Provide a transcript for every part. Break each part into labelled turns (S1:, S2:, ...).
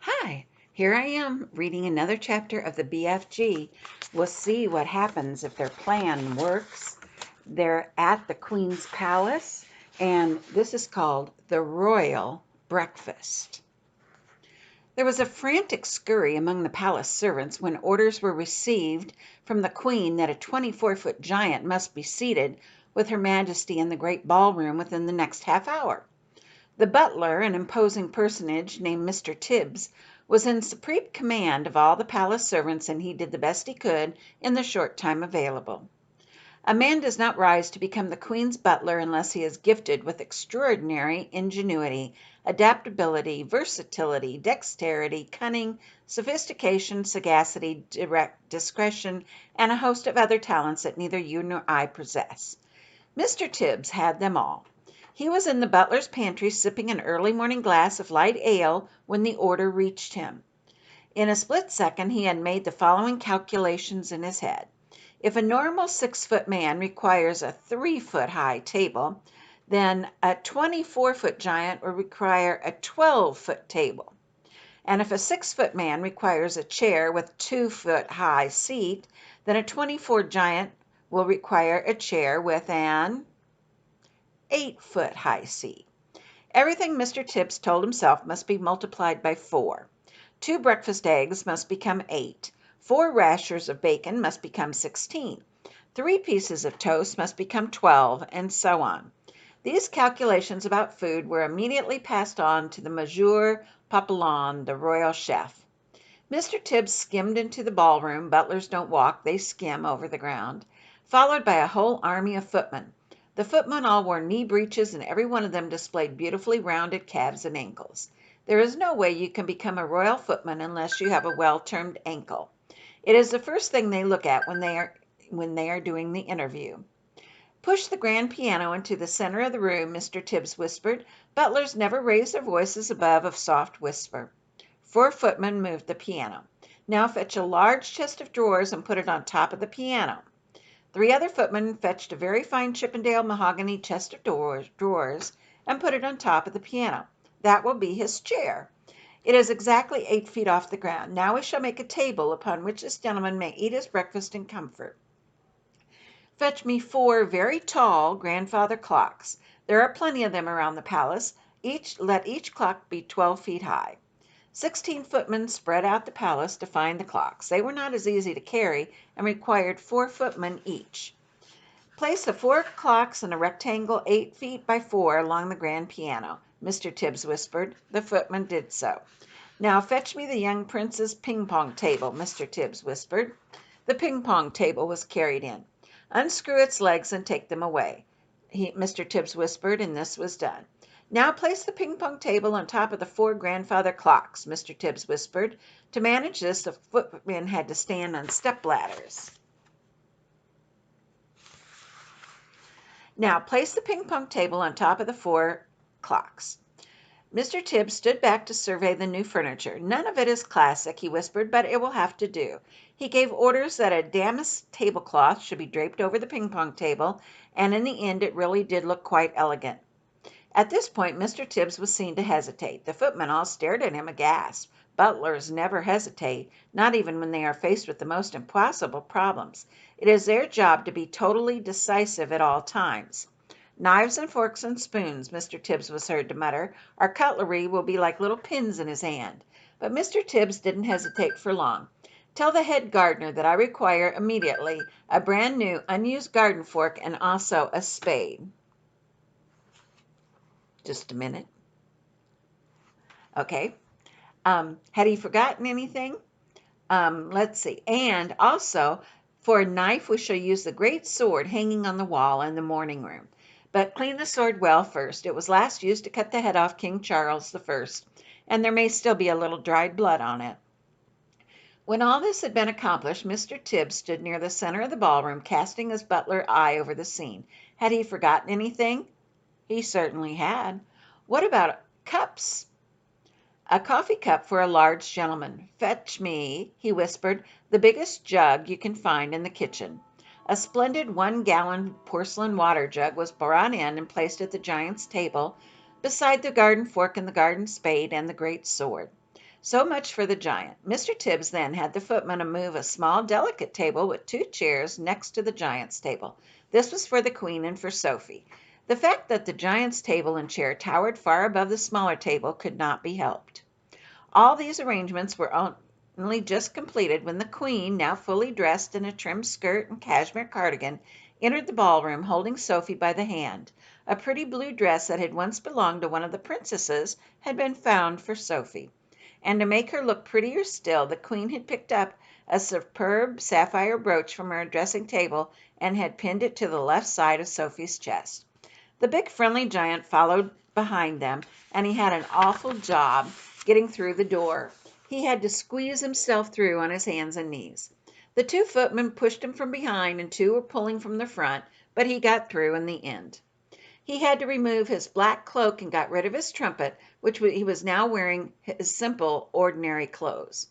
S1: Hi, here I am reading another chapter of the BFG. We'll see what happens if their plan works. They're at the Queen's Palace, and this is called the Royal Breakfast. There was a frantic scurry among the palace servants when orders were received from the Queen that a 24-foot giant must be seated with Her Majesty in the great ballroom within the next half hour. The butler, an imposing personage named Mr. Tibbs, was in supreme command of all the palace servants, and he did the best he could in the short time available. A man does not rise to become the Queen's butler unless he is gifted with extraordinary ingenuity, adaptability, versatility, dexterity, cunning, sophistication, sagacity, discretion, and a host of other talents that neither you nor I possess. Mr. Tibbs had them all. He was in the butler's pantry sipping an early morning glass of light ale when the order reached him. In a split second he had made the following calculations in his head. If a normal 6-foot man requires a 3-foot high table, then a 24-foot giant will require a 12-foot table. And if a 6-foot man requires a chair with 2-foot high seat, then a 24 giant will require a chair with an 8-foot high seat. Everything Mr. Tibbs told himself must be multiplied by 4. 2 breakfast eggs must become 8. 4 rashers of bacon must become 16. 3 pieces of toast must become 12, and so on. These calculations about food were immediately passed on to the Monsieur Papillon, the royal chef. Mr. Tibbs skimmed into the ballroom. Butlers don't walk, they skim over the ground, followed by a whole army of footmen. The footmen all wore knee breeches, and every one of them displayed beautifully rounded calves and ankles. There is no way you can become a royal footman unless you have a well-turned ankle. It is the first thing they look at when they are doing the interview. "Push the grand piano into the center of the room," Mr. Tibbs whispered. Butlers never raise their voices above a soft whisper. 4 footmen moved the piano. "Now fetch a large chest of drawers and put it on top of the piano." 3 other footmen fetched a very fine Chippendale mahogany chest of drawers and put it on top of the piano. "That will be his chair. It is exactly 8 feet off the ground. Now we shall make a table upon which this gentleman may eat his breakfast in comfort. Fetch me 4 very tall grandfather clocks. There are plenty of them around the palace. Let each clock be 12 feet high." 16 footmen spread out the palace to find the clocks. They were not as easy to carry and required 4 footmen each. "Place the 4 clocks in a rectangle 8 feet by 4 along the grand piano," Mr. Tibbs whispered. The footman did so. "Now fetch me the young prince's ping-pong table," Mr. Tibbs whispered. The ping-pong table was carried in. "Unscrew its legs and take them away," Mr. Tibbs whispered, and this was done. "Now place the ping-pong table on top of the 4 grandfather clocks," Mr. Tibbs whispered. To manage this, the footmen had to stand on step-ladders. "Now place the ping-pong table on top of the 4 clocks." Mr. Tibbs stood back to survey the new furniture. "None of it is classic," he whispered, "but it will have to do." He gave orders that a damask tablecloth should be draped over the ping-pong table, and in the end it really did look quite elegant. At this point Mr. Tibbs was seen to hesitate. The footmen all stared at him aghast. Butlers never hesitate, not even when they are faced with the most impossible problems. It is their job to be totally decisive at all times. "Knives and forks and spoons," Mr. Tibbs was heard to mutter. "Our cutlery will be like little pins in his hand." But Mr. Tibbs didn't hesitate for long. "Tell the head gardener that I require immediately a brand new unused garden fork and also a spade." Just a minute. Okay. Had he forgotten anything? Let's see. "And also, for a knife, we shall use the great sword hanging on the wall in the morning room. But clean the sword well first. It was last used to cut the head off King Charles I, and there may still be a little dried blood on it." When all this had been accomplished, Mr. Tibbs stood near the center of the ballroom, casting his butler eye over the scene. Had he forgotten anything? He certainly had. What about cups? "A coffee cup for a large gentleman. Fetch me," he whispered, "the biggest jug you can find in the kitchen." A splendid 1-gallon porcelain water jug was brought in and placed at the giant's table, beside the garden fork and the garden spade and the great sword. So much for the giant. Mr. Tibbs then had the footman move a small, delicate table with 2 chairs next to the giant's table. This was for the Queen and for Sophie. The fact that the giant's table and chair towered far above the smaller table could not be helped. All these arrangements were only just completed when the Queen, now fully dressed in a trim skirt and cashmere cardigan, entered the ballroom holding Sophie by the hand. A pretty blue dress that had once belonged to one of the princesses had been found for Sophie. And to make her look prettier still, the Queen had picked up a superb sapphire brooch from her dressing table and had pinned it to the left side of Sophie's chest. The big friendly giant followed behind them, and he had an awful job getting through the door. He had to squeeze himself through on his hands and knees. The 2 footmen pushed him from behind, and 2 were pulling from the front, but he got through in the end. He had to remove his black cloak and got rid of his trumpet, which he was now wearing his simple, ordinary clothes.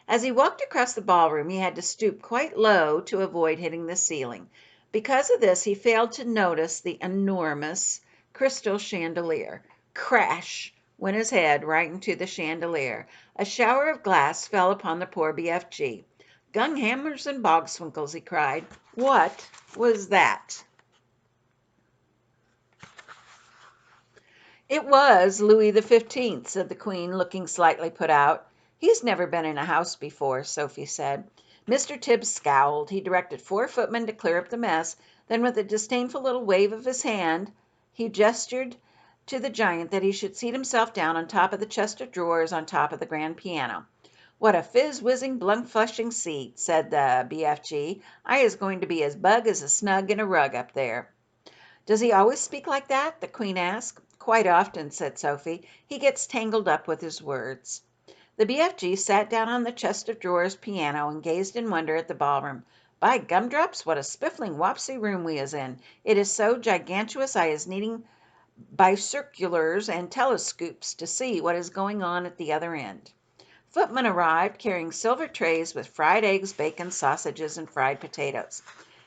S1: As he walked across the ballroom, he had to stoop quite low to avoid hitting the ceiling. Because of this, he failed to notice the enormous crystal chandelier. Crash went his head right into the chandelier. A shower of glass fell upon the poor BFG. "Gunghammers and bogswinkles," he cried. "What was that?" "It was Louis XV," said the Queen, looking slightly put out. "He's never been in a house before," Sophie said. Mr. Tibbs scowled. He directed 4 footmen to clear up the mess. Then, with a disdainful little wave of his hand, he gestured to the giant that he should seat himself down on top of the chest of drawers on top of the grand piano. "What a fizz-whizzing, blunt-flushing seat," said the BFG. "I is going to be as bug as a snug in a rug up there." "Does he always speak like that?" the Queen asked. "Quite often," said Sophie. "He gets tangled up with his words." The BFG sat down on the chest of drawers piano and gazed in wonder at the ballroom. "By gumdrops, what a spiffling wopsy room we is in. It is so gigantuous I is needing bicirculars and telescoops to see what is going on at the other end." Footmen arrived, carrying silver trays with fried eggs, bacon, sausages, and fried potatoes.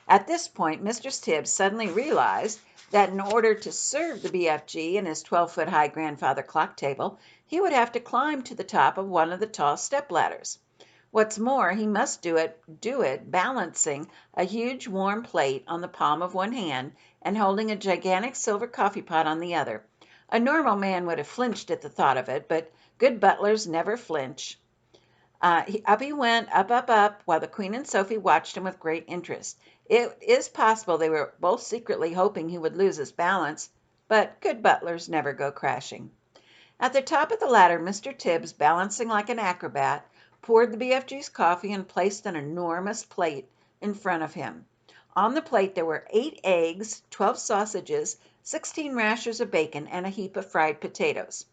S1: At this point, Mr. Tibbs suddenly realized that in order to serve the BFG and his 12-foot-high grandfather clock table, he would have to climb to the top of one of the tall step-ladders. What's more, he must do it balancing a huge warm plate on the palm of one hand and holding a gigantic silver coffee pot on the other. A normal man would have flinched at the thought of it, but good butlers never flinch. Up he went, up, while the Queen and Sophie watched him with great interest. It is possible they were both secretly hoping he would lose his balance, but good butlers never go crashing. At the top of the ladder, Mr. Tibbs, balancing like an acrobat, poured the BFG's coffee and placed an enormous plate in front of him. On the plate there were 8 eggs, 12 sausages, 16 rashers of bacon, and a heap of fried potatoes.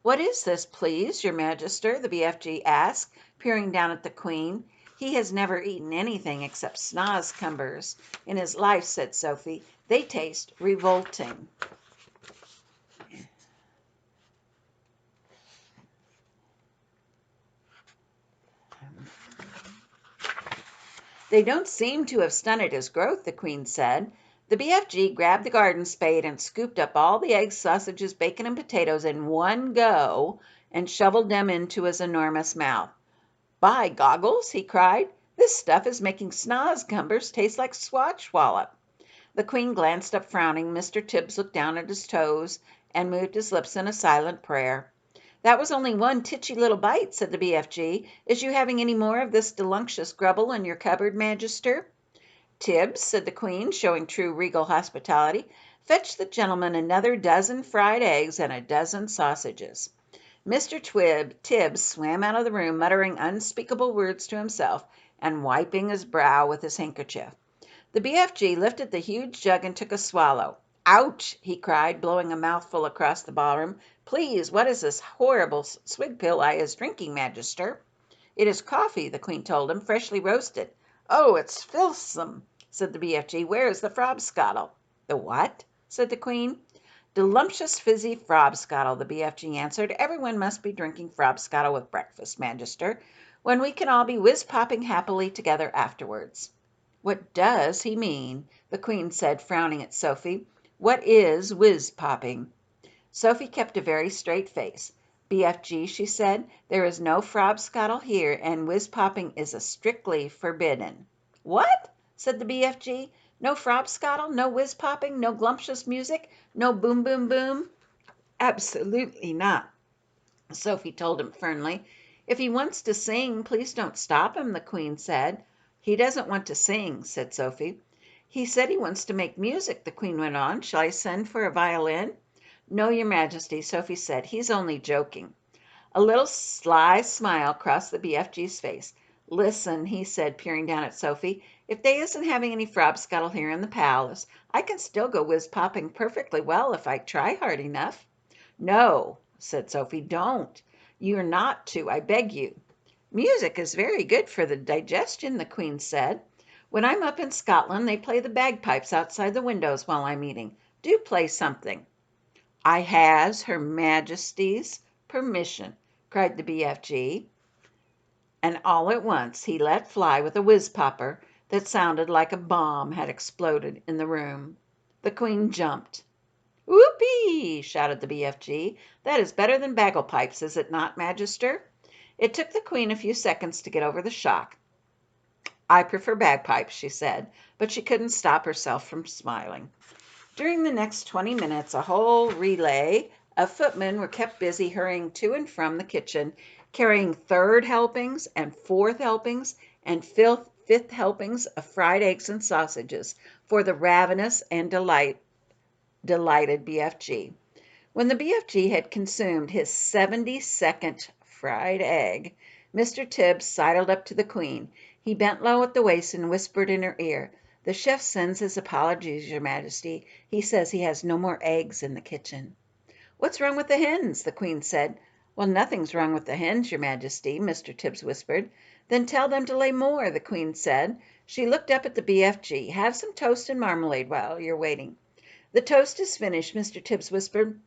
S1: "What is this, please, your Magister?" the BFG asked, peering down at the Queen. "He has never eaten anything except snozcumbers in his life," said Sophie. "They taste revolting." "They don't seem to have stunted his growth," the Queen said. The BFG grabbed the garden spade and scooped up all the eggs, sausages, bacon, and potatoes in one go and shoveled them into his enormous mouth. "By goggles!" he cried. "This stuff is making snozcumbers taste like swatchwallop." The Queen glanced up frowning. Mr. Tibbs looked down at his toes and moved his lips in a silent prayer. "That was only one titchy little bite," said the BFG. "Is you having any more of this delunctious grubble in your cupboard, Magister?" "Tibbs," said the Queen, showing true regal hospitality, "fetch the gentleman another dozen fried eggs and a dozen sausages." Mr. Tibbs swam out of the room, muttering unspeakable words to himself and wiping his brow with his handkerchief. The BFG lifted the huge jug and took a swallow. "Ouch!" he cried, blowing a mouthful across the ballroom. "Please, what is this horrible swig-pill I is drinking, Magister?" "It is coffee," the Queen told him, "freshly roasted." "Oh, it's filthsome," said the BFG. "Where is the frobscottle?" "The what?" said the Queen. "Delumptious fizzy frobscottle," the BFG answered. "Everyone must be drinking frobscottle with breakfast, Magister, when we can all be whiz-popping happily together afterwards." "What does he mean?" the Queen said, frowning at Sophie. "What is whiz-popping?" Sophie kept a very straight face. BFG, she said, there is no frobscottle here, and whiz-popping is strictly forbidden. What? Said the BFG. No frobscottle, no whiz-popping, no glumptious music, no boom, boom, boom? Absolutely not, Sophie told him firmly. If he wants to sing, please don't stop him, the Queen said. He doesn't want to sing, said Sophie. He said he wants to make music, the Queen went on. Shall I send for a violin? No, Your Majesty, Sophie said. He's only joking. A little sly smile crossed the BFG's face. Listen, he said, peering down at Sophie. If they isn't having any frobscottle here in the palace, I can still go whiz-popping perfectly well if I try hard enough. No, said Sophie, don't. You're not to, I beg you. Music is very good for the digestion, the Queen said. When I'm up in Scotland, they play the bagpipes outside the windows while I'm eating. Do play something. I has Her Majesty's permission, cried the BFG. And all at once he let fly with a whiz-popper that sounded like a bomb had exploded in the room. The Queen jumped. Whoopee! Shouted the BFG. That is better than baglepipes, is it not, Magister? It took the Queen a few seconds to get over the shock. I prefer bagpipes, she said, but she couldn't stop herself from smiling. During the next 20 minutes, a whole relay of footmen were kept busy hurrying to and from the kitchen, carrying third helpings and fourth helpings and fifth helpings of fried eggs and sausages for the ravenous and delighted BFG. When the BFG had consumed his 72nd fried egg, Mr. Tibbs sidled up to the Queen. He bent low at the waist and whispered in her ear, "The chef sends his apologies, Your Majesty. He says he has no more eggs in the kitchen." "What's wrong with the hens?" the Queen said. "Well, nothing's wrong with the hens, Your Majesty," Mr. Tibbs whispered. "Then tell them to lay more," the Queen said. She looked up at the BFG. "Have some toast and marmalade while you're waiting." "The toast is finished," Mr. Tibbs whispered.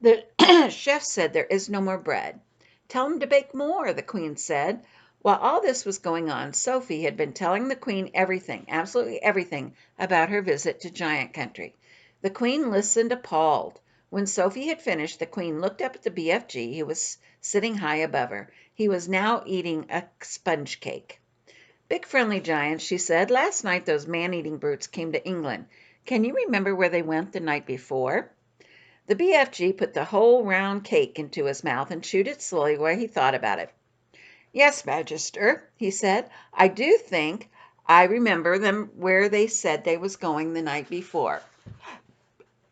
S1: "The chef said there is no more bread." "Tell him to bake more," the Queen said. While all this was going on, Sophie had been telling the Queen everything, absolutely everything, about her visit to Giant Country. The Queen listened appalled. When Sophie had finished, the Queen looked up at the BFG, who was sitting high above her. He was now eating a sponge cake. "Big friendly giants," she said, "last night those man-eating brutes came to England. Can you remember where they went the night before?" The BFG put the whole round cake into his mouth and chewed it slowly while he thought about it. "Yes, Magister," he said, "I do think I remember them where they said they was going the night before.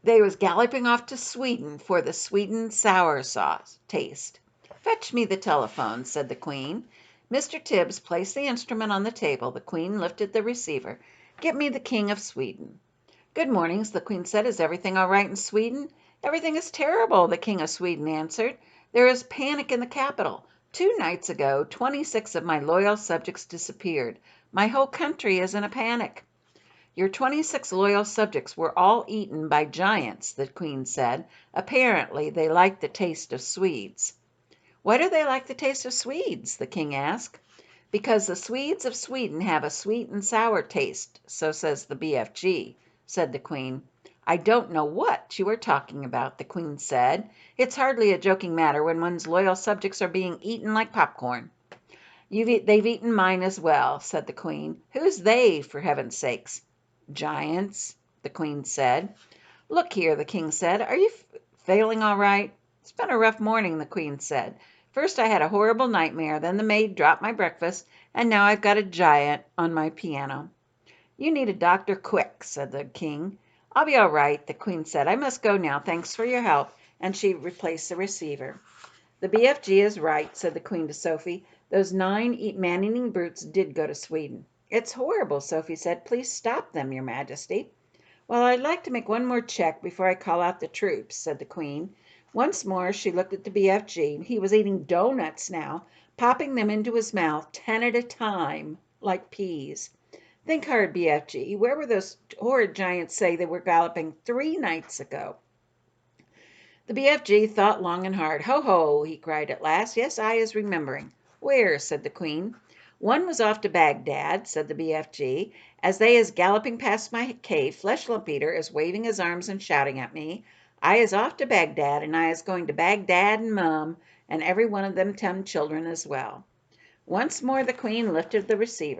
S1: They was galloping off to Sweden for the sweetened sour sauce taste." "Fetch me the telephone," said the Queen. Mr. Tibbs placed the instrument on the table. The Queen lifted the receiver. "Get me the King of Sweden." "Good morning," the Queen said. "Is everything all right in Sweden?" "Everything is terrible," the King of Sweden answered. "There is panic in the capital. 2 nights ago, 26 of my loyal subjects disappeared. My whole country is in a panic." "Your 26 loyal subjects were all eaten by giants," the Queen said. "Apparently they like the taste of Swedes." "Why do they like the taste of Swedes?" the King asked. "Because the Swedes of Sweden have a sweet and sour taste, so says the BFG," said the Queen. "I don't know what you are talking about," the Queen said. "It's hardly a joking matter when one's loyal subjects are being eaten like popcorn." They've eaten mine as well," said the Queen. "Who's they, for heaven's sakes?" "Giants," the Queen said. "Look here," the King said. "Are you feeling all right?" "It's been a rough morning," the Queen said. "First I had a horrible nightmare, then the maid dropped my breakfast, and now I've got a giant on my piano." "You need a doctor quick," said the King. "I'll be all right," the Queen said. "I must go now. Thanks for your help," and she replaced the receiver. "The BFG is right," said the Queen to Sophie. "Those 9 man-eating brutes did go to Sweden." "It's horrible," Sophie said. "Please stop them, Your Majesty." "Well, I'd like to make one more check before I call out the troops," said the Queen. Once more she looked at the BFG. He was eating doughnuts now, popping them into his mouth 10 at a time, like peas. "Think hard, BFG. Where were those horrid giants say they were galloping 3 nights ago?" The BFG thought long and hard. "Ho, ho!" he cried at last. "Yes, I is remembering." "Where?" said the Queen. "One was off to Bagdad," said the BFG. "As they is galloping past my cave, Flesh Lump Eater is waving his arms and shouting at me. I is off to Baghdad, and I is going to Baghdad and Mum, and every one of them 10 children as well." Once more the queen lifted the receiver.